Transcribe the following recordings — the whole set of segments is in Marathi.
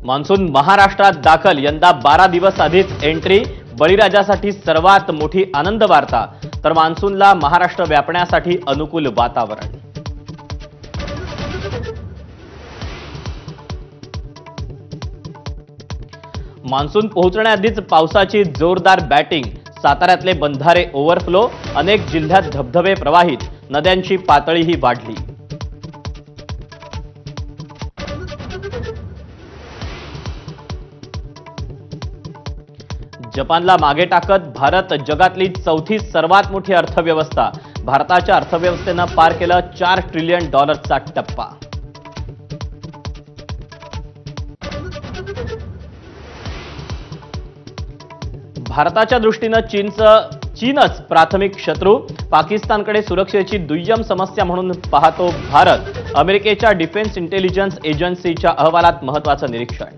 मान्सून महाराष्ट्रात दाखल, यंदा 12 दिवस आधीच एंट्री। बळीराजासाठी सर्वात मोठी आनंद वार्ता, तर मान्सूनला महाराष्ट्र व्यापण्यासाठी अनुकूल वातावरण। मान्सून पोहोचण्याआधीच पावसाची जोरदार बॅटिंग, साताऱ्यातले बंधारे ओव्हरफ्लो, अनेक जिल्ह्यात धबधबे प्रवाहित, नद्यांची पातळीही वाढली। जपानला मागे टाकत भारत जगातली चौथी सर्वात मोठी अर्थव्यवस्था। भारताच्या अर्थव्यवस्थेनं पार केलं $4 ट्रिलियन टप्पा। भारताच्या दृष्टीनं चीनच प्राथमिक शत्रू। पाकिस्तानकडे सुरक्षेची दुय्यम समस्या म्हणून पाहतो भारत। अमेरिकेच्या डिफेन्स इंटेलिजन्स एजन्सीच्या अहवालात महत्त्वाचं निरीक्षण।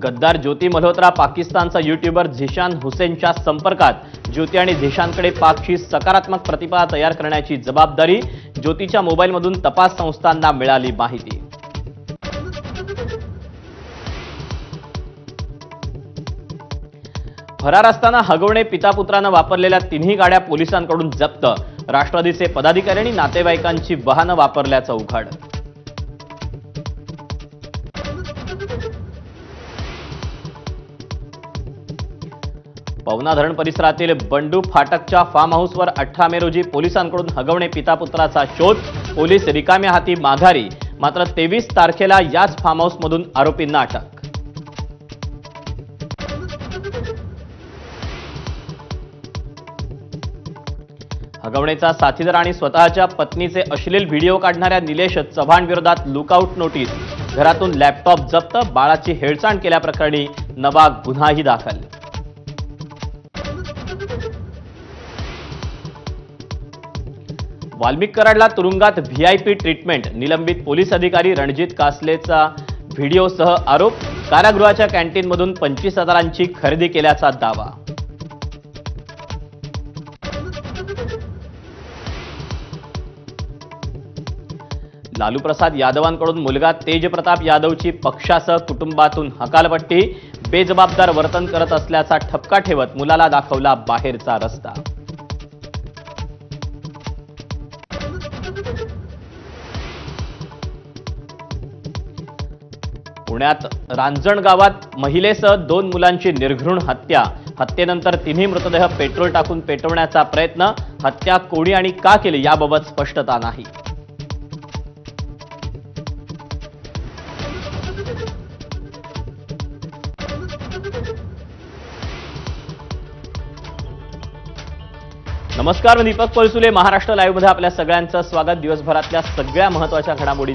गद्दार ज्योती मल्होत्रा पाकिस्तानचा यूट्यूबर झिशान हुसेनच्या संपर्कात। ज्योती आणि झिशानकडे पाकची सकारात्मक प्रतिमा तयार करण्याची जबाबदारी। ज्योतीच्या मोबाईलमधून तपास संस्थांना मिळाली माहिती। फरार असताना हगवणे पितापुत्रानं वापरलेल्या तिन्ही गाड्या पोलिसांकडून जप्त। राष्ट्रवादीचे पदाधिकारी आणि नातेवाईकांची वाहनं वापरल्याचं उघड। पवना धरण परिसरातील बंडू फाटकच्या फार्म हाऊसवर 18 मे रोजी पोलिसांकडून हगवणे पितापुत्राचा शोध। पोलीस रिकाम्या हाती माघारी, मात्र 23 तारखेला याच फार्म हाऊसमधून आरोपींना अटक। हगवणेचा साथीदार आणि स्वतःच्या पत्नीचे अश्लील व्हिडिओ काढणाऱ्या निलेश चव्हाण विरोधात लुकआउट नोटीस। घरातून लॅपटॉप जप्त, बाळाची हेळसांड केल्याप्रकरणी नवा गुन्हाही दाखल। वाल्मिक कराडला तुरुंगात व्हीआयपी ट्रीटमेंट। निलंबित पोलीस अधिकारी रणजित कासलेचा व्हिडिओसह आरोप। कारागृहाच्या कॅन्टीनमधून 25,000ची खरेदी केल्याचा दावा। लालू प्रसाद यादवांकडून मुलगा तेजप्रताप यादवची पक्षासह कुटुंबातून हकालपट्टी। बेजबाबदार वर्तन करत असल्याचा ठपका ठेवत मुलाला दाखवला बाहेरचा रस्ता। पुण्यात रांजण गावात महिलेसह 2 मुलांची निर्घृण हत्या। हत्येनंतर तिन्ही मृतदेह पेट्रोल टाकून पेटवण्याचा प्रयत्न। हत्या कोणी आणि का केली याबाबत स्पष्टता नाही। नमस्कार, मी दीपक पळसुले। महाराष्ट्र लाईव्ह मध्ये आपल्या सगळ्यांचं स्वागत। दिवसभरातल्या सगळ्या महत्त्वाच्या घडामोडी